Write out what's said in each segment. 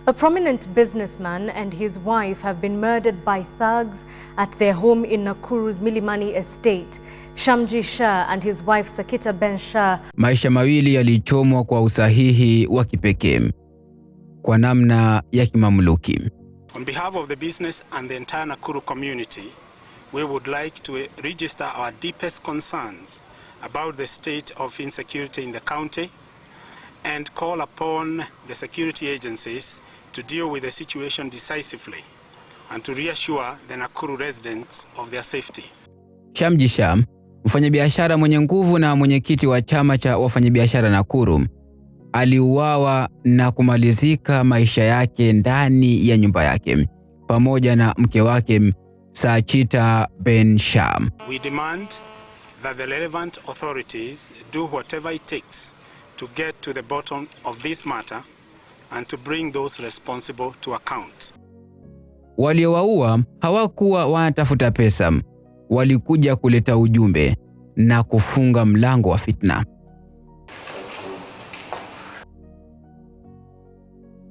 A prominent businessman and his wife have been murdered by thugs at their home in Nakuru's Milimani estate. Shamji Shah and his wife Sakita Ben Shah. Maisha mawili yalichomwa kwa usahihi wa kipekee kwa namna ya kimamluki. On behalf of the business and the entire Nakuru community, we would like to register our deepest concerns about the state of insecurity in the county and call upon the security agencies to deal with the situation decisively and to reassure the Nakuru residents of their safety. Shamji Shah, mfanyabiashara mwenye nguvu na mwenyekiti wa chama cha wafanyabiashara Nakuru, aliuawa na kumalizika maisha yake ndani ya nyumba yake pamoja na mke wake Sakita Ben Shah. We demand that the relevant authorities do whatever it takes to get to the bottom of this matter and to bring those responsible to account. Waliowaua hawakuwa wanatafuta pesa, walikuja kuleta ujumbe na kufunga mlango wa fitna.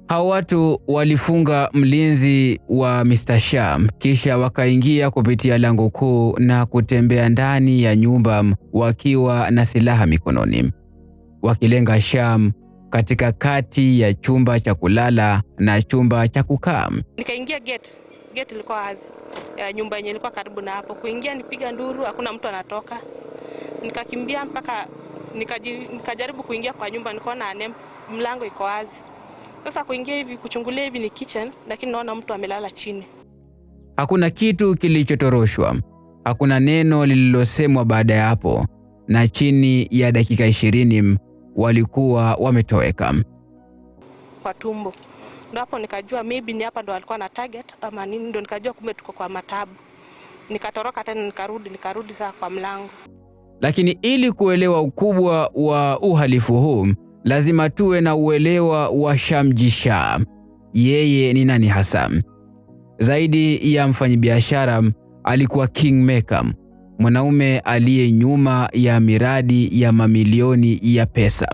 Hao watu walifunga mlinzi wa Mr. Shah kisha wakaingia kupitia lango kuu na kutembea ndani ya nyumba wakiwa na silaha mikononi, wakilenga Shah katika kati ya chumba cha kulala na chumba cha kukaa. Nikaingia gate ilikuwa wazi ya nyumba yenye ilikuwa karibu na hapo. Kuingia nipiga nduru, hakuna mtu anatoka. Nikakimbia mpaka nikajaribu kuingia kwa nyumba, nikaona mlango iko wazi. Sasa kuingia hivi kuchungulia hivi ni kitchen, lakini naona mtu amelala chini. Hakuna kitu kilichotoroshwa, hakuna neno lililosemwa baada ya hapo, na chini ya dakika 20 walikuwa wametoweka. Kwa tumbo. Ndio hapo nikajua maybe ni hapa ndo alikuwa na target ama nini, ndo nikajua kumbe tuko kwa matabu. Nikatoroka tena nikarudi saa kwa mlango. Lakini ili kuelewa ukubwa wa uhalifu huu, lazima tuwe na uelewa wa Shamji Shah. Yeye ni nani hasa? Zaidi ya mfanyabiashara, alikuwa kingmaker, mwanaume aliye nyuma ya miradi ya mamilioni ya pesa,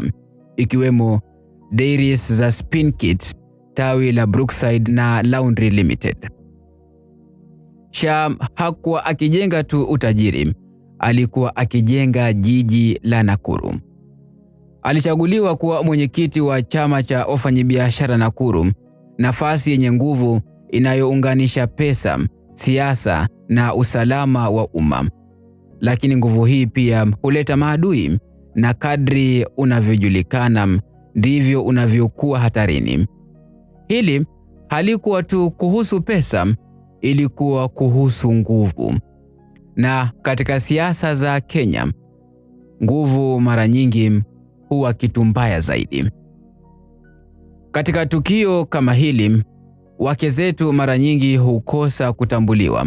ikiwemo dairies za Spinkit, tawi la Brookside na Laundry Limited. Shah hakuwa akijenga tu utajiri, alikuwa akijenga jiji la Nakuru. Alichaguliwa kuwa mwenyekiti wa chama cha wafanyabiashara Nakuru, nafasi yenye nguvu inayounganisha pesa, siasa na usalama wa umma. Lakini nguvu hii pia huleta maadui, na kadri unavyojulikana ndivyo unavyokuwa hatarini. Hili halikuwa tu kuhusu pesa, ilikuwa kuhusu nguvu. Na katika siasa za Kenya, nguvu mara nyingi huwa kitu mbaya zaidi. Katika tukio kama hili, wake zetu mara nyingi hukosa kutambuliwa,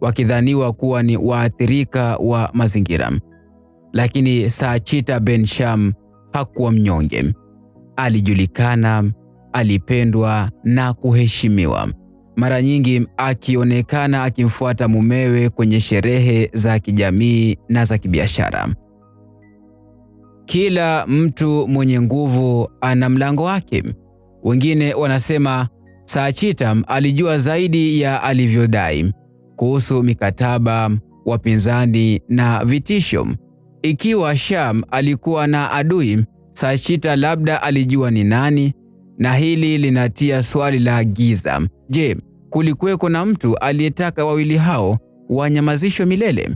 wakidhaniwa kuwa ni waathirika wa mazingira. Lakini Sakita Ben Shah hakuwa mnyonge. Alijulikana, alipendwa na kuheshimiwa, mara nyingi akionekana akimfuata mumewe kwenye sherehe za kijamii na za kibiashara. Kila mtu mwenye nguvu ana mlango wake. Wengine wanasema Sakita alijua zaidi ya alivyodai kuhusu mikataba, wapinzani na vitisho. Ikiwa Shah alikuwa na adui, Sakita labda alijua ni nani, na hili linatia swali la giza. Je, kulikuweko na mtu aliyetaka wawili hao wanyamazishwe milele?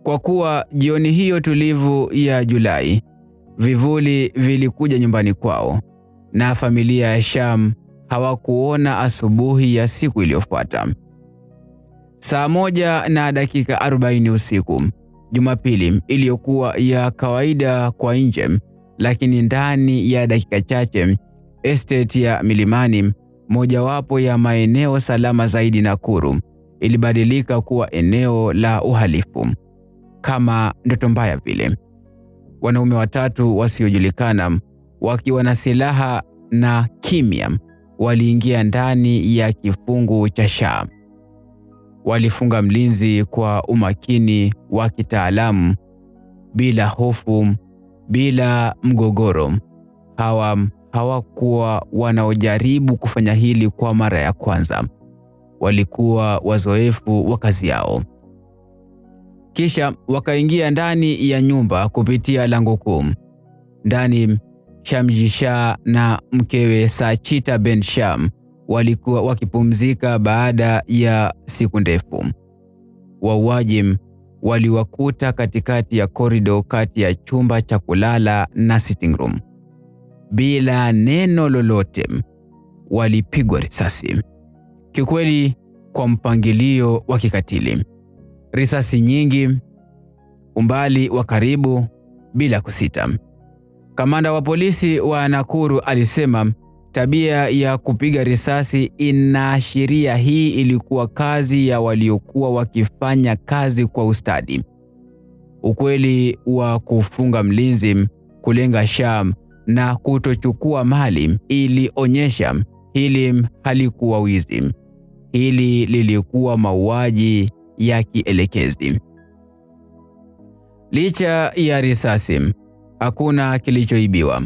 Kwa kuwa jioni hiyo tulivu ya Julai, vivuli vilikuja nyumbani kwao, na familia ya Shah hawakuona asubuhi ya siku iliyofuata. Saa 1:40 usiku, Jumapili iliyokuwa ya kawaida kwa nje, lakini ndani ya dakika chache, estate ya Milimani, mojawapo ya maeneo salama zaidi Nakuru, ilibadilika kuwa eneo la uhalifu. Kama ndoto mbaya vile, wanaume watatu wasiojulikana wakiwa na silaha na kimya waliingia ndani ya kifungu cha Shah. Walifunga mlinzi kwa umakini wa kitaalamu, bila hofu, bila mgogoro. Hawa hawakuwa wanaojaribu kufanya hili kwa mara ya kwanza. Walikuwa wazoefu wa kazi yao. Kisha wakaingia ndani ya nyumba kupitia lango kuu. Ndani, Shamji Shah na mkewe Sachita Ben Sham walikuwa wakipumzika baada ya siku ndefu. Wauaji waliwakuta katikati ya korido kati ya chumba cha kulala na sitting room. Bila neno lolote, walipigwa risasi. Kikweli, kwa mpangilio wa kikatili. Risasi nyingi, umbali wa karibu, bila kusita. Kamanda wa polisi wa Nakuru alisema tabia ya kupiga risasi inaashiria hii ilikuwa kazi ya waliokuwa wakifanya kazi kwa ustadi. Ukweli wa kufunga mlinzi, kulenga Sham na kutochukua mali ilionyesha hili halikuwa wizi. Hili lilikuwa mauaji ya kielekezi. Licha ya risasi, hakuna kilichoibiwa.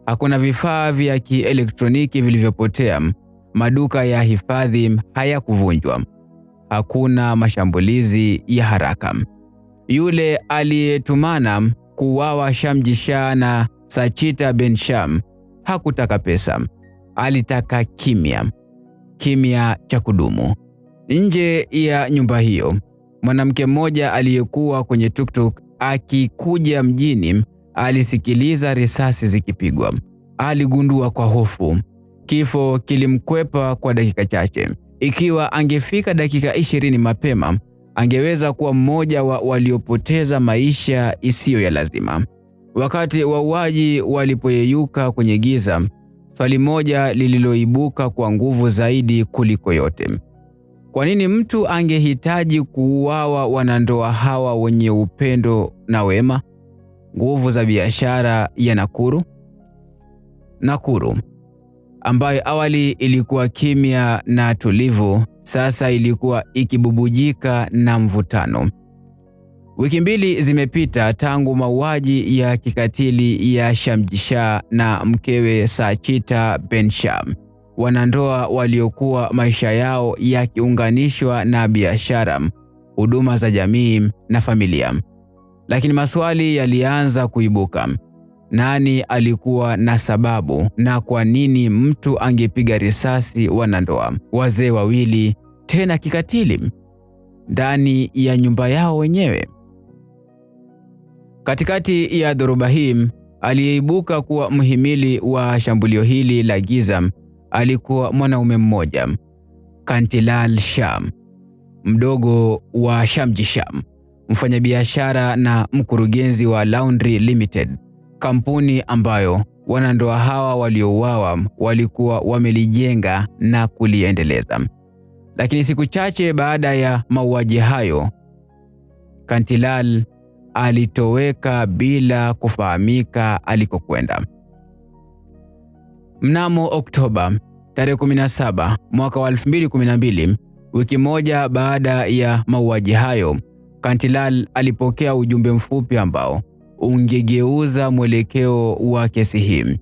Hakuna vifaa vya kielektroniki vilivyopotea. Maduka ya hifadhi hayakuvunjwa. Hakuna mashambulizi ya haraka. Yule aliyetumana kuuawa Shamji Shah na Sachita Ben Sham hakutaka pesa. Alitaka kimya. Kimya cha kudumu. Nje ya nyumba hiyo, mwanamke mmoja aliyekuwa kwenye tuktuk akikuja mjini alisikiliza risasi zikipigwa. Aligundua kwa hofu. Kifo kilimkwepa kwa dakika chache. Ikiwa angefika dakika 20 mapema, angeweza kuwa mmoja wa waliopoteza maisha isiyo ya lazima. Wakati wauaji walipoyeyuka kwenye giza, swali moja lililoibuka kwa nguvu zaidi kuliko yote. Kwa nini mtu angehitaji kuuawa wanandoa hawa wenye upendo na wema? Nguvu za biashara ya Nakuru. Nakuru, ambayo awali ilikuwa kimya na tulivu, sasa ilikuwa ikibubujika na mvutano. Wiki 2 zimepita tangu mauaji ya kikatili ya Shamji Shah na mkewe Sachita Ben Sham, wanandoa waliokuwa maisha yao yakiunganishwa na biashara, huduma za jamii na familia. Lakini maswali yalianza kuibuka. Nani alikuwa na sababu, na kwa nini mtu angepiga risasi wanandoa wazee wawili, tena kikatili, ndani ya nyumba yao wenyewe? Katikati ya dhoruba hii, aliyeibuka kuwa mhimili wa shambulio hili la giza alikuwa mwanaume mmoja, Kantilal Shah, mdogo wa Shamji Shah, mfanyabiashara na mkurugenzi wa Laundry Limited, kampuni ambayo wanandoa hawa waliouawa walikuwa wamelijenga na kuliendeleza. Lakini siku chache baada ya mauaji hayo, Kantilal alitoweka bila kufahamika alikokwenda. Mnamo Oktoba tarehe 17 mwaka wa 2012, wiki moja baada ya mauaji hayo, Kantilal alipokea ujumbe mfupi ambao ungegeuza mwelekeo wa kesi hii.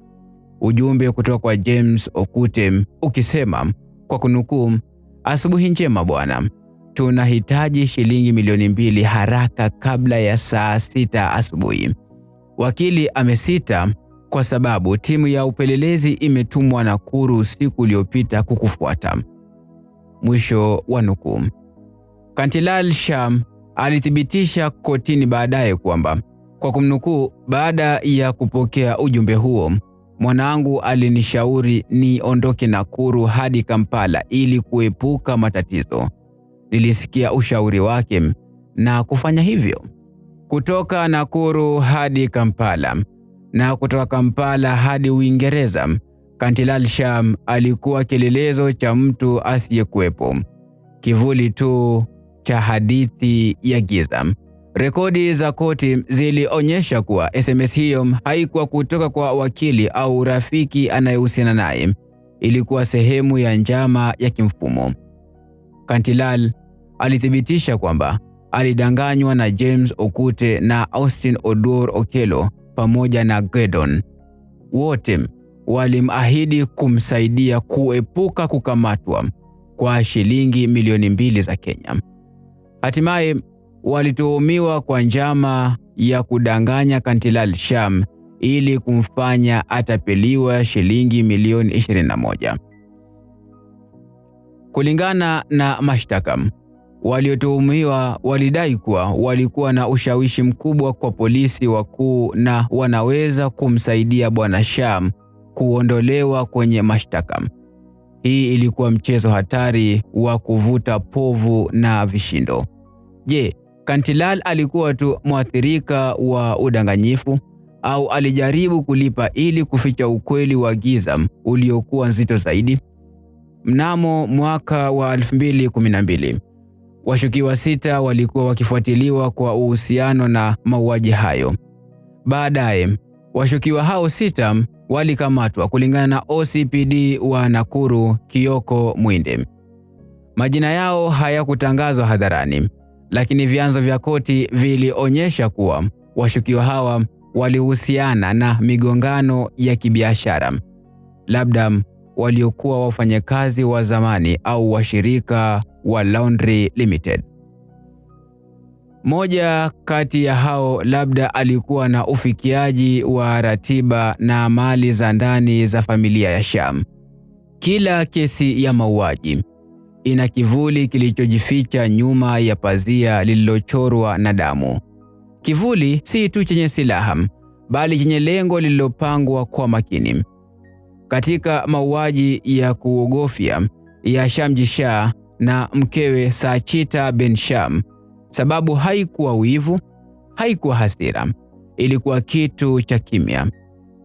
Ujumbe kutoka kwa James Okute ukisema, kwa kunukuu, "Asubuhi njema bwana. Tunahitaji shilingi milioni 2 haraka kabla ya saa 6 asubuhi. Wakili amesita kwa sababu timu ya upelelezi imetumwa Nakuru usiku uliopita kukufuata." Mwisho wa nukuu. Kantilal Shah alithibitisha kotini baadaye kwamba, kwa kumnukuu, "Baada ya kupokea ujumbe huo, mwanangu alinishauri niondoke Nakuru hadi Kampala ili kuepuka matatizo. Nilisikia ushauri wake na kufanya hivyo." Kutoka Nakuru hadi Kampala na kutoka Kampala hadi Uingereza, Kantilal Shah alikuwa kielelezo cha mtu asiyekuwepo, kivuli tu cha hadithi ya giza. Rekodi za koti zilionyesha kuwa SMS hiyo haikuwa kutoka kwa wakili au rafiki anayehusiana naye. Ilikuwa sehemu ya njama ya kimfumo. Kantilal alithibitisha kwamba alidanganywa na James Okute na Austin Oduor Okello pamoja na Gedon. Wote walimahidi kumsaidia kuepuka kukamatwa kwa shilingi milioni 2 za Kenya. Hatimaye walituhumiwa kwa njama ya kudanganya Kantilal Sham ili kumfanya atapeliwa shilingi milioni 21. Kulingana na mashtaka, waliotuhumiwa walidai kuwa walikuwa na ushawishi mkubwa kwa polisi wakuu na wanaweza kumsaidia Bwana Sham kuondolewa kwenye mashtaka. Hii ilikuwa mchezo hatari wa kuvuta povu na vishindo. Je, Kantilal alikuwa tu mwathirika wa udanganyifu au alijaribu kulipa ili kuficha ukweli wa giza uliokuwa nzito zaidi? Mnamo mwaka wa 2012, washukiwa 6 walikuwa wakifuatiliwa kwa uhusiano na mauaji hayo. Baadaye, washukiwa hao 6 walikamatwa kulingana na OCPD wa Nakuru, Kioko Mwinde. Majina yao hayakutangazwa hadharani, lakini vyanzo vya koti vilionyesha kuwa washukiwa hawa walihusiana na migongano ya kibiashara, labda waliokuwa wafanyakazi wa zamani au washirika wa Laundry Limited. Moja kati ya hao labda alikuwa na ufikiaji wa ratiba na mali za ndani za familia ya Sham. Kila kesi ya mauaji ina kivuli kilichojificha nyuma ya pazia lililochorwa na damu. Kivuli si tu chenye silaha, bali chenye lengo lililopangwa kwa makini. Katika mauaji ya kuogofya ya Shamji Shah na mkewe Saachita Ben Sham, sababu haikuwa wivu, haikuwa hasira. Ilikuwa kitu cha kimya,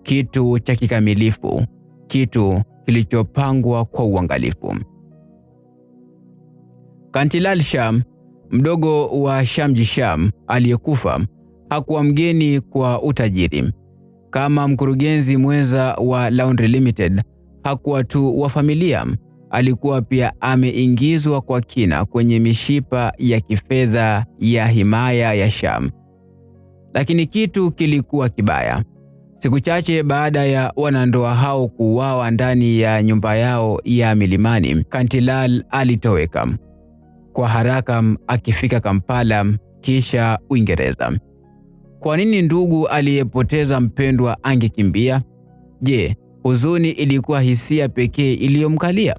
kitu cha kikamilifu, kitu kilichopangwa kwa uangalifu. Kantilal Sham, mdogo wa Shamji Shah aliyekufa, hakuwa mgeni kwa utajiri. Kama mkurugenzi mwenza wa Laundry Limited, hakuwa tu wa familia, alikuwa pia ameingizwa kwa kina kwenye mishipa ya kifedha ya himaya ya Sham. Lakini kitu kilikuwa kibaya. Siku chache baada ya wanandoa hao kuuawa ndani ya nyumba yao ya milimani, Kantilal alitoweka kwa haraka, akifika Kampala kisha Uingereza. Kwa nini ndugu aliyepoteza mpendwa angekimbia? Je, huzuni ilikuwa hisia pekee iliyomkalia?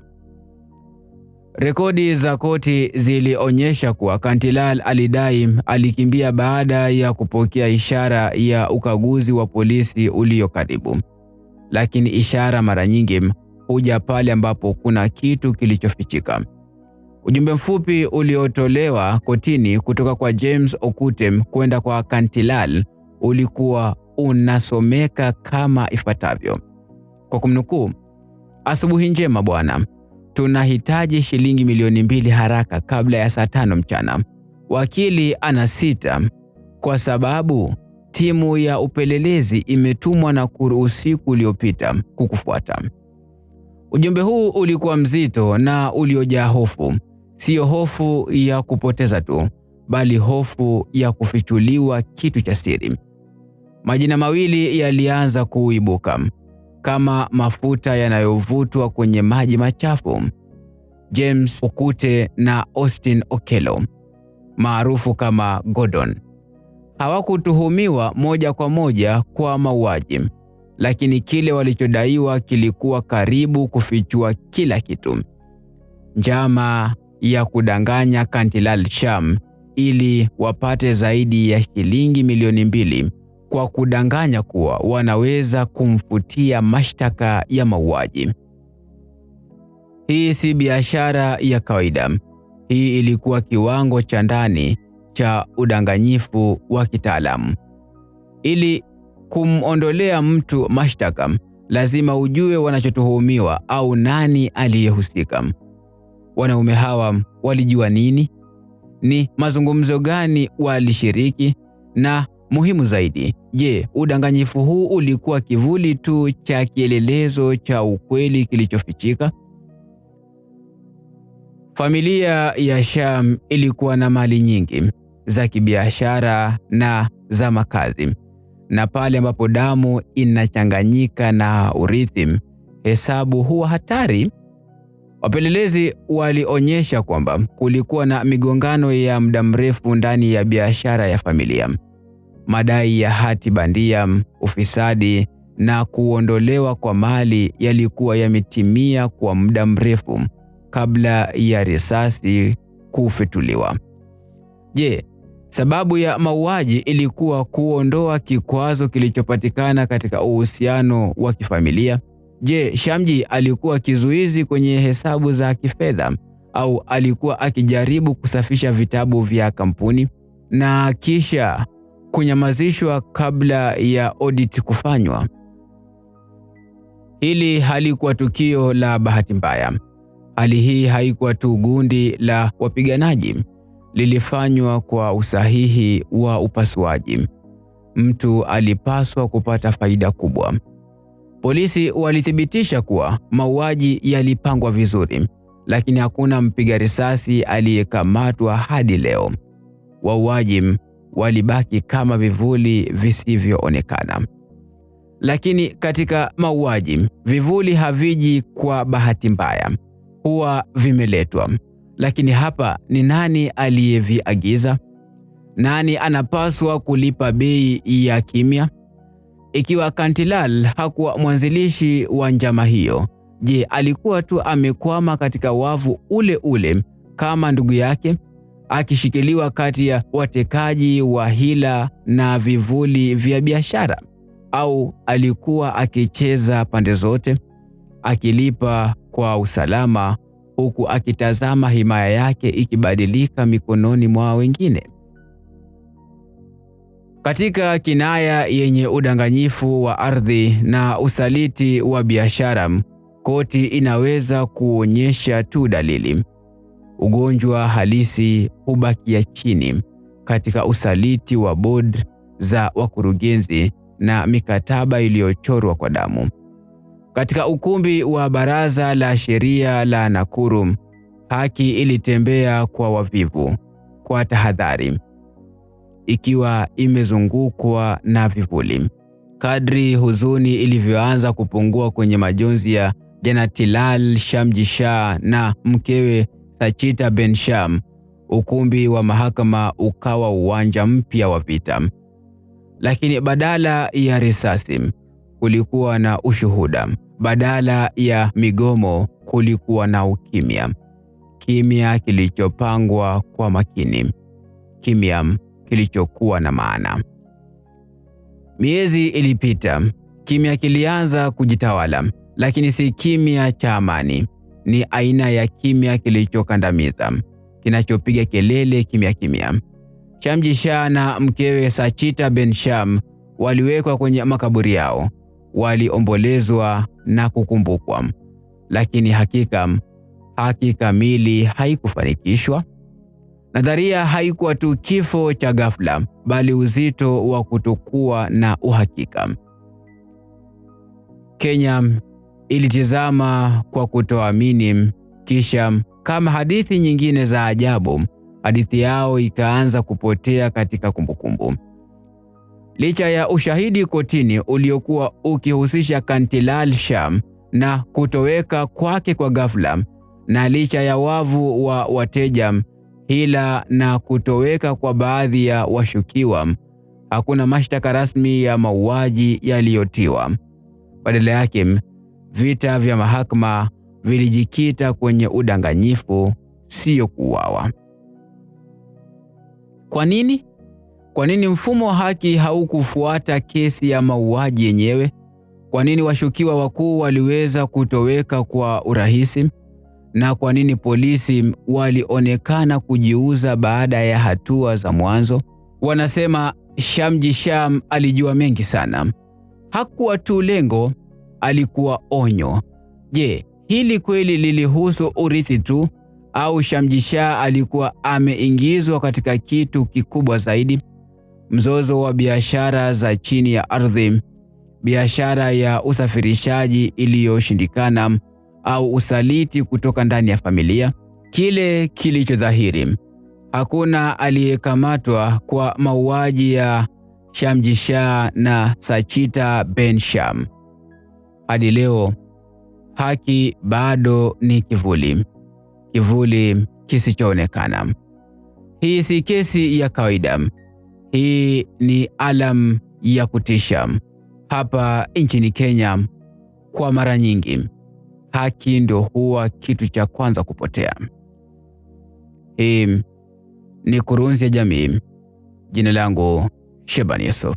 Rekodi za koti zilionyesha kuwa Kantilal alidai alikimbia baada ya kupokea ishara ya ukaguzi wa polisi ulio karibu. Lakini ishara mara nyingi huja pale ambapo kuna kitu kilichofichika. Ujumbe mfupi uliotolewa kotini kutoka kwa James Okute kwenda kwa Kantilal ulikuwa unasomeka kama ifuatavyo. Kwa kumnukuu: "Asubuhi njema bwana. Tunahitaji shilingi milioni 2 haraka kabla ya saa 5 mchana. Wakili anasita kwa sababu timu ya upelelezi imetumwa Nakuru usiku uliopita kukufuata." Ujumbe huu ulikuwa mzito na uliojaa hofu. Sio hofu ya kupoteza tu, bali hofu ya kufichuliwa kitu cha siri. Majina mawili yalianza kuibuka kama mafuta yanayovutwa kwenye maji machafu: James Okute na Austin Okello, maarufu kama Gordon. Hawakutuhumiwa moja kwa moja kwa mauaji, lakini kile walichodaiwa kilikuwa karibu kufichua kila kitu: njama ya kudanganya Kantilal Sham ili wapate zaidi ya shilingi milioni 2 kwa kudanganya kuwa wanaweza kumfutia mashtaka ya mauaji. Hii si biashara ya kawaida. Hii ilikuwa kiwango cha ndani cha udanganyifu wa kitaalamu. Ili kumondolea mtu mashtaka, lazima ujue wanachotuhumiwa au nani aliyehusika. Wanaume hawa walijua nini? Ni mazungumzo gani walishiriki? Na muhimu zaidi, je, udanganyifu huu ulikuwa kivuli tu cha kielelezo cha ukweli kilichofichika? Familia ya Sham ilikuwa na mali nyingi za kibiashara na za makazi, na pale ambapo damu inachanganyika na urithi, hesabu huwa hatari. Wapelelezi walionyesha kwamba kulikuwa na migongano ya muda mrefu ndani ya biashara ya familia. Madai ya hati bandia, ufisadi na kuondolewa kwa mali yalikuwa yametimia kwa muda mrefu kabla ya risasi kufituliwa. Je, sababu ya mauaji ilikuwa kuondoa kikwazo kilichopatikana katika uhusiano wa kifamilia? Je, Shamji alikuwa kizuizi kwenye hesabu za kifedha, au alikuwa akijaribu kusafisha vitabu vya kampuni na kisha kunyamazishwa kabla ya audit kufanywa? Hili halikuwa tukio la bahati mbaya. Hali hii haikuwa tu gundi la wapiganaji, lilifanywa kwa usahihi wa upasuaji. Mtu alipaswa kupata faida kubwa. Polisi walithibitisha kuwa mauaji yalipangwa vizuri, lakini hakuna mpiga risasi aliyekamatwa hadi leo. Wauaji walibaki kama vivuli visivyoonekana. Lakini katika mauaji, vivuli haviji kwa bahati mbaya, huwa vimeletwa. Lakini hapa ni nani aliyeviagiza? Nani anapaswa kulipa bei ya kimya? Ikiwa Kantilal hakuwa mwanzilishi wa njama hiyo, je, alikuwa tu amekwama katika wavu ule ule kama ndugu yake, akishikiliwa kati ya watekaji wa hila na vivuli vya biashara? Au alikuwa akicheza pande zote, akilipa kwa usalama huku akitazama himaya yake ikibadilika mikononi mwa wengine? Katika kinaya yenye udanganyifu wa ardhi na usaliti wa biashara, koti inaweza kuonyesha tu dalili. Ugonjwa halisi hubakia chini katika usaliti wa board za wakurugenzi na mikataba iliyochorwa kwa damu. Katika ukumbi wa baraza la sheria la Nakuru, haki ilitembea kwa wavivu, kwa tahadhari, ikiwa imezungukwa na vivuli. Kadri huzuni ilivyoanza kupungua kwenye majonzi ya Janatilal Shamji Shah na mkewe Sachita Bensham, ukumbi wa mahakama ukawa uwanja mpya wa vita. Lakini badala ya risasi kulikuwa na ushuhuda, badala ya migomo kulikuwa na ukimya. Kimya kilichopangwa kwa makini, kimya kilichokuwa na maana. Miezi ilipita, kimya kilianza kujitawala, lakini si kimya cha amani. Ni aina ya kimya kilichokandamiza, kinachopiga kelele kimya kimya. Shamji Shah na mkewe Sachita Bensham waliwekwa kwenye makaburi yao, waliombolezwa na kukumbukwa. Lakini haki kamili haikufanikishwa. Nadharia haikuwa tu kifo cha ghafla, bali uzito wa kutokuwa na uhakika. Kenya ilitizama kwa kutoamini, kisha kama hadithi nyingine za ajabu, hadithi yao ikaanza kupotea katika kumbukumbu. Licha ya ushahidi kotini uliokuwa ukihusisha Kantilal Shah na kutoweka kwake kwa ghafla, na licha ya wavu wa wateja, hila na kutoweka kwa baadhi ya washukiwa, hakuna mashtaka rasmi ya mauaji yaliyotiwa. Badala yake, vita vya mahakama vilijikita kwenye udanganyifu, sio kuuawa. Kwa nini? Kwa nini mfumo wa haki haukufuata kesi ya mauaji yenyewe? Kwa nini washukiwa wakuu waliweza kutoweka kwa urahisi? Na kwa nini polisi walionekana kujiuza baada ya hatua za mwanzo? Wanasema Shamji Shah alijua mengi sana. Hakuwa tu lengo, alikuwa onyo. Je, hili kweli lilihusu urithi tu, au Shamji Shah alikuwa ameingizwa katika kitu kikubwa zaidi? Mzozo wa biashara za chini ya ardhi, biashara ya usafirishaji iliyoshindikana, au usaliti kutoka ndani ya familia? Kile kilichodhahiri, hakuna aliyekamatwa kwa mauaji ya Shamji Shah na Sachita Ben Sham. Hadi leo haki bado ni kivuli kisichoonekana. Hii si kesi ya kawaida. Hii ni alam ya kutisha. Hapa nchini Kenya, kwa mara nyingi, haki ndio huwa kitu cha kwanza kupotea. Hii ni Kurunzi ya Jamii. Jina langu Sheban Yusuf.